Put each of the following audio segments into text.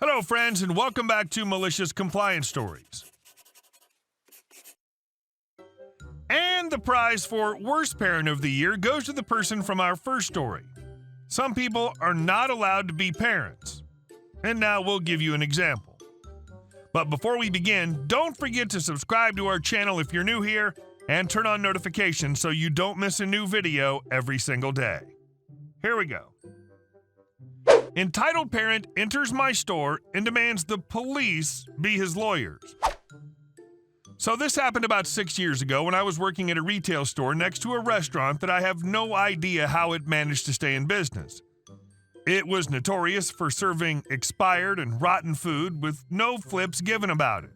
Hello, friends, and welcome back to Malicious Compliance Stories. And the prize for Worst Parent of the Year goes to the person from our first story. Some people are not allowed to be parents. And now we'll give you an example. But before we begin, don't forget to subscribe to our channel if you're new here and turn on notifications so you don't miss a new video every single day. Here we go. Entitled parent enters my store and demands the police be his lawyers. So this happened about 6 years ago when I was working at a retail store next to a restaurant that I have no idea how it managed to stay in business. It was notorious for serving expired and rotten food with no flips given about it.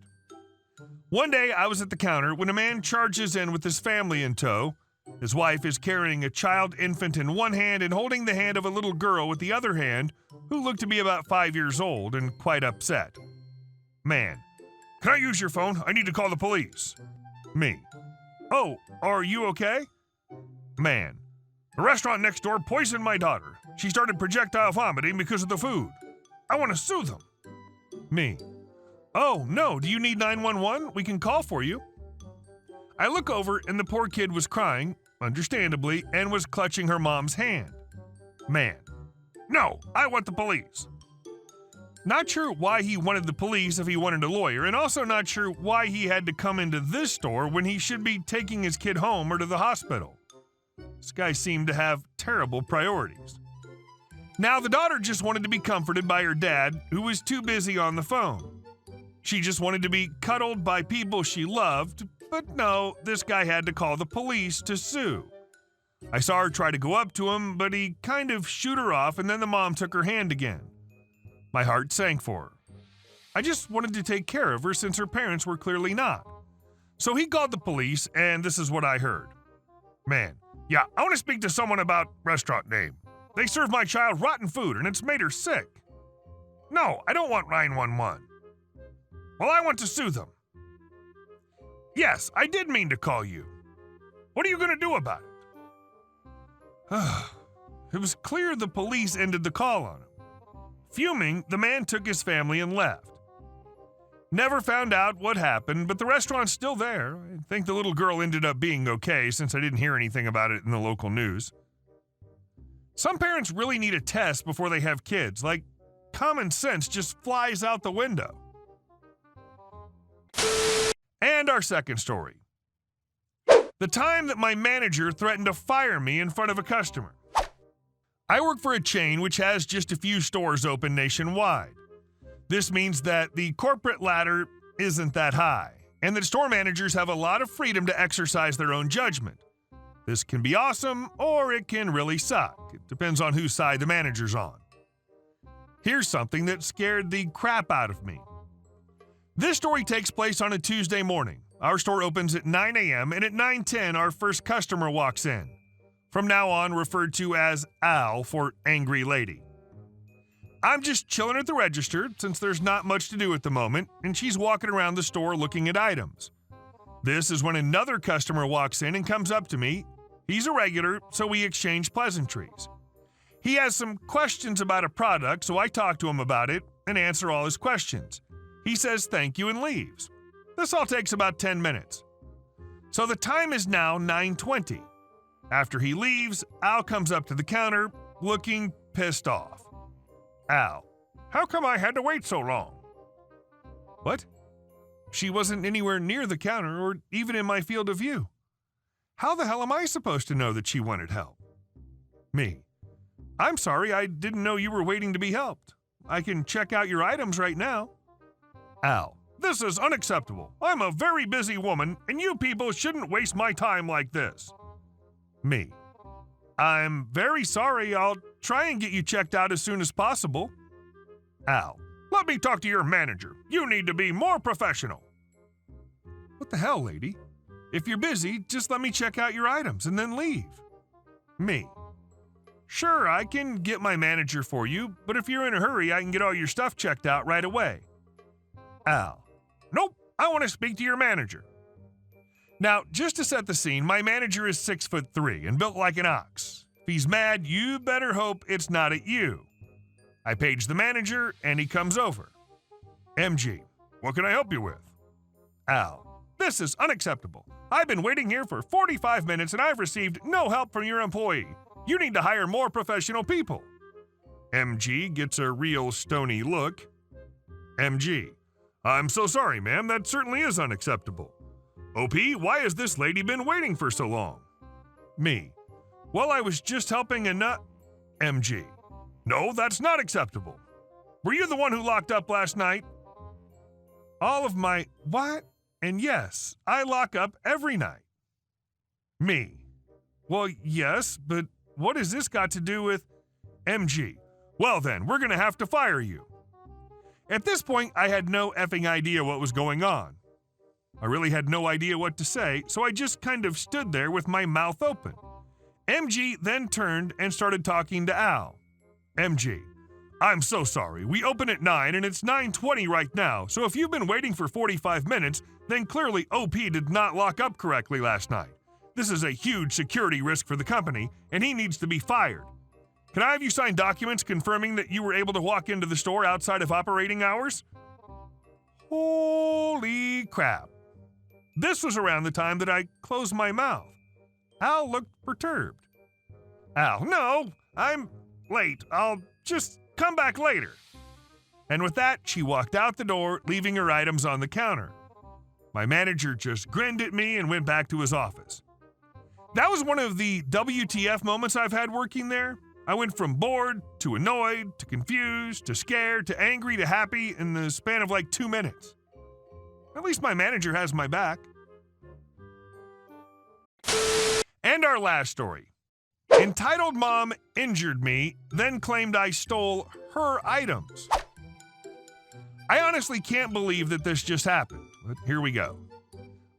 One day I was at the counter when a man charges in with his family in tow. His wife is carrying a child infant in one hand and holding the hand of a little girl with the other hand who looked to be about 5 years old and quite upset. Man: "Can I use your phone? I need to call the police." Me: "Oh, are you okay?" Man: "The restaurant next door poisoned my daughter. She started projectile vomiting because of the food. I want to sue them." Me: "Oh, no, do you need 911? We can call for you." I look over and the poor kid was crying, understandably, and was clutching her mom's hand. Man: "No, I want the police." Not sure why he wanted the police if he wanted a lawyer, and also not sure why he had to come into this store when he should be taking his kid home or to the hospital. This guy seemed to have terrible priorities. Now, the daughter just wanted to be comforted by her dad, who was too busy on the phone. She just wanted to be cuddled by people she loved, but no, this guy had to call the police to sue. I saw her try to go up to him, but he kind of shooed her off, and then the mom took her hand again. My heart sank for her. I just wanted to take care of her since her parents were clearly not. So he called the police, and this is what I heard. Man: "Yeah, I want to speak to someone about restaurant name. They served my child rotten food, and it's made her sick." "No, I don't want 911. "Well, I want to sue them." "Yes, I did mean to call you. What are you going to do about it?" It was clear the police ended the call on him. Fuming, the man took his family and left. Never found out what happened, but the restaurant's still there. I think the little girl ended up being okay since I didn't hear anything about it in the local news. Some parents really need a test before they have kids. Like, common sense just flies out the window. And our second story. The time that my manager threatened to fire me in front of a customer. I work for a chain which has just a few stores open nationwide. This means that the corporate ladder isn't that high, and that store managers have a lot of freedom to exercise their own judgment. This can be awesome, or it can really suck. It depends on whose side the manager's on. Here's something that scared the crap out of me. This story takes place on a Tuesday morning. Our store opens at 9 a.m., and at 9:10 our first customer walks in. From now on referred to as Al for Angry Lady. I'm just chilling at the register since there's not much to do at the moment, and she's walking around the store looking at items. This is when another customer walks in and comes up to me. He's a regular, so we exchange pleasantries. He has some questions about a product, so I talk to him about it and answer all his questions. He says thank you and leaves. This all takes about 10 minutes. So the time is now 9:20. After he leaves, Al comes up to the counter, looking pissed off. Al: "How come I had to wait so long?" What? She wasn't anywhere near the counter or even in my field of view. How the hell am I supposed to know that she wanted help? Me: "I'm sorry, I didn't know you were waiting to be helped. I can check out your items right now." Al: "This is unacceptable. I'm a very busy woman, and you people shouldn't waste my time like this." Me: "I'm very sorry. I'll try and get you checked out as soon as possible." Al: "Let me talk to your manager. You need to be more professional." What the hell, lady? If you're busy, just let me check out your items and then leave. Me: "Sure, I can get my manager for you, but if you're in a hurry, I can get all your stuff checked out right away." Al: "Nope, I want to speak to your manager." Now, just to set the scene, my manager is 6'3" and built like an ox. If he's mad, you better hope it's not at you. I page the manager, and he comes over. MG, what can I help you with? Al, this is unacceptable. I've been waiting here for 45 minutes and I've received no help from your employee. You need to hire more professional people. MG gets a real stony look. MG, I'm so sorry, ma'am. That certainly is unacceptable. OP, why has this lady been waiting for so long? Me, well, I was just helping a nut. MG, no, that's not acceptable. Were you the one who locked up last night? All of my, what? And yes, I lock up every night. Me, well, yes, but what has this got to do with MG? Well then, we're gonna have to fire you. At this point, I had no effing idea what was going on. I really had no idea what to say, so I just kind of stood there with my mouth open. MG then turned and started talking to Al. MG, I'm so sorry. We open at 9 and it's 9:20 right now, so if you've been waiting for 45 minutes, then clearly OP did not lock up correctly last night. This is a huge security risk for the company, and he needs to be fired. Can I have you sign documents confirming that you were able to walk into the store outside of operating hours? Holy crap. This was around the time that I closed my mouth. Al looked perturbed. Al, no, I'm late. I'll just come back later. And with that, she walked out the door, leaving her items on the counter. My manager just grinned at me and went back to his office. That was one of the WTF moments I've had working there. I went from bored to annoyed to confused to scared to angry to happy in the span of like 2 minutes. At least my manager has my back. And our last story. Entitled mom injured me, then claimed I stole her items. I honestly can't believe that this just happened, but here we go.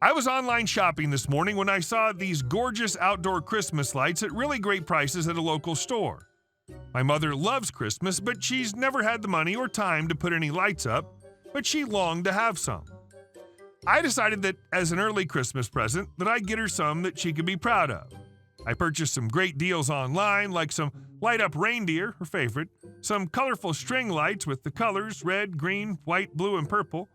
I was online shopping this morning when I saw these gorgeous outdoor Christmas lights at really great prices at a local store. My mother loves Christmas, but she's never had the money or time to put any lights up, but she longed to have some. I decided that as an early Christmas present that I'd get her some that she could be proud of. I purchased some great deals online, like some light-up reindeer, her favorite, some colorful string lights with the colors red, green, white, blue, and purple,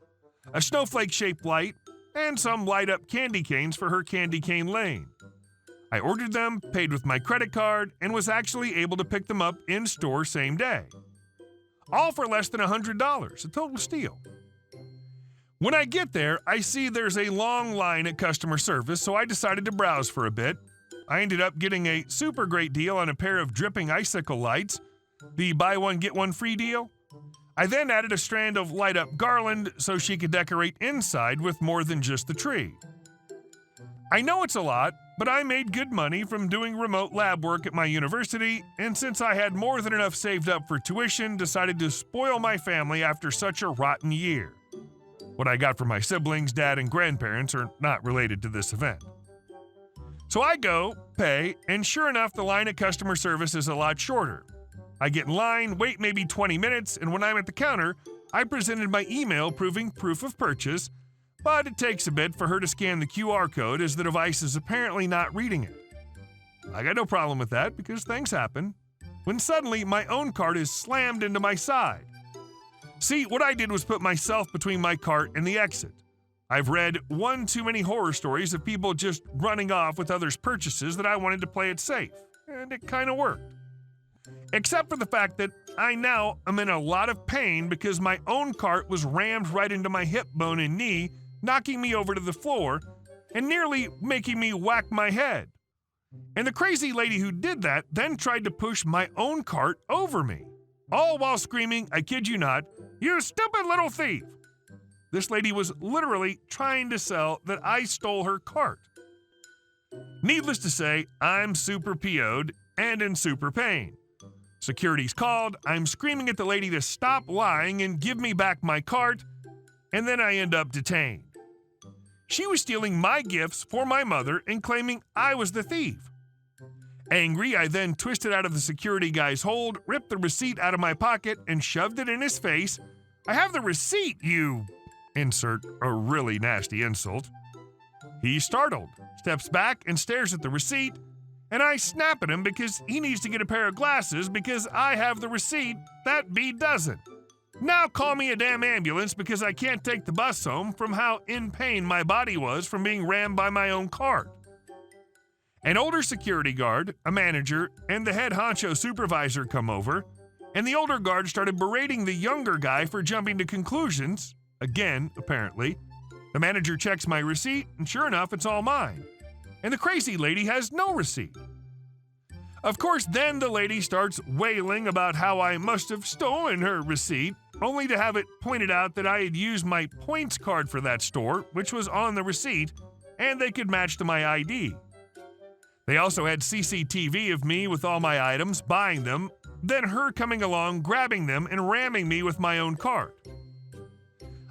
a snowflake-shaped light, and some light-up candy canes for her candy cane lane. I ordered them, paid with my credit card, and was actually able to pick them up in-store same day. All for less than $100, a total steal. When I get there, I see there's a long line at customer service, so I decided to browse for a bit. I ended up getting a super great deal on a pair of dripping icicle lights, the buy one get one free deal. I then added a strand of light-up garland so she could decorate inside with more than just the tree. I know it's a lot, but I made good money from doing remote lab work at my university, and since I had more than enough saved up for tuition, decided to spoil my family after such a rotten year. What I got from my siblings, dad, and grandparents are not related to this event. So I go, pay, and sure enough, the line at customer service is a lot shorter. I get in line, wait maybe 20 minutes, and when I'm at the counter, I presented my email proving proof of purchase, but it takes a bit for her to scan the QR code as the device is apparently not reading it. I got no problem with that because things happen. When suddenly, my own cart is slammed into my side. See, what I did was put myself between my cart and the exit. I've read one too many horror stories of people just running off with others' purchases that I wanted to play it safe, and it kind of worked. Except for the fact that I now am in a lot of pain because my own cart was rammed right into my hip bone and knee, knocking me over to the floor and nearly making me whack my head. And the crazy lady who did that then tried to push my own cart over me, all while screaming, I kid you not, "You stupid little thief!" This lady was literally trying to sell that I stole her cart. Needless to say, I'm super PO'd and in super pain. Security's called, I'm screaming at the lady to stop lying and give me back my cart, and then I end up detained. She was stealing my gifts for my mother and claiming I was the thief. Angry, I then twisted out of the security guy's hold, ripped the receipt out of my pocket, and shoved it in his face. I have the receipt, you... Insert a really nasty insult. He's startled, steps back and stares at the receipt, and I snap at him because he needs to get a pair of glasses because I have the receipt that B doesn't. Now call me a damn ambulance because I can't take the bus home from how in pain my body was from being rammed by my own cart. An older security guard, a manager, and the head honcho supervisor come over, and the older guard started berating the younger guy for jumping to conclusions. Again, apparently. The manager checks my receipt, and sure enough, it's all mine. And the crazy lady has no receipt. Of course, then the lady starts wailing about how I must have stolen her receipt, only to have it pointed out that I had used my points card for that store, which was on the receipt, and they could match to my ID. They also had CCTV of me with all my items, buying them, then her coming along, grabbing them, and ramming me with my own card.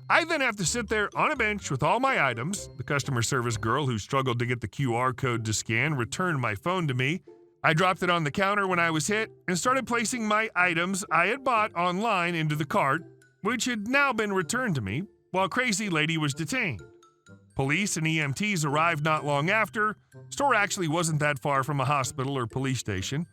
I then have to sit there on a bench with all my items. The customer service girl who struggled to get the QR code to scan returned my phone to me. I dropped it on the counter when I was hit and started placing my items I had bought online into the cart, which had now been returned to me, while Crazy Lady was detained. Police and EMTs arrived not long after. Store actually wasn't that far from a hospital or police station.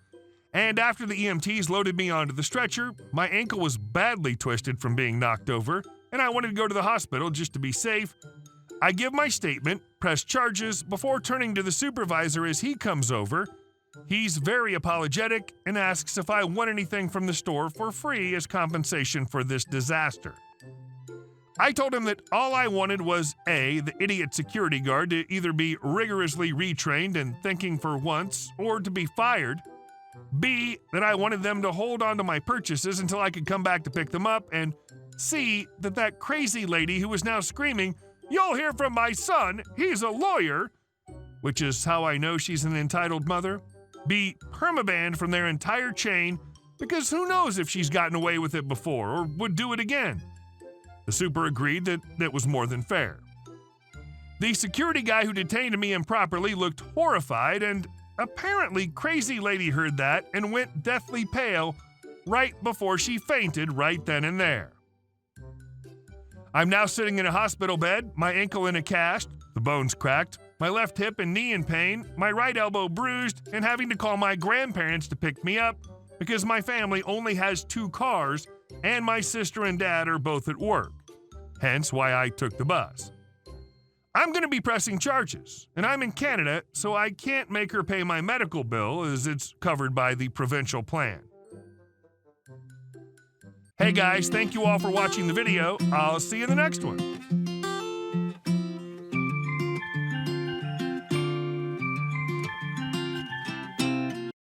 And after the EMTs loaded me onto the stretcher, my ankle was badly twisted from being knocked over, and I wanted to go to the hospital just to be safe. I give my statement, press charges, before turning to the supervisor as he comes over. He's very apologetic and asks if I want anything from the store for free as compensation for this disaster. I told him that all I wanted was A, the idiot security guard to either be rigorously retrained and thinking for once, or to be fired. B, that I wanted them to hold on to my purchases until I could come back to pick them up, and C, that crazy lady who was now screaming, "You'll hear from my son, he's a lawyer," which is how I know she's an entitled mother, be permabanned from their entire chain because who knows if she's gotten away with it before or would do it again. The super agreed that that was more than fair. The security guy who detained me improperly looked horrified, and apparently Crazy Lady heard that and went deathly pale right before she fainted right then and there. I'm now sitting in a hospital bed, my ankle in a cast, the bones cracked, my left hip and knee in pain, my right elbow bruised, and having to call my grandparents to pick me up because my family only has 2 cars and my sister and dad are both at work, hence why I took the bus. I'm going to be pressing charges, and I'm in Canada, so I can't make her pay my medical bill as it's covered by the provincial plan. Hey guys, thank you all for watching the video. I'll see you in the next one.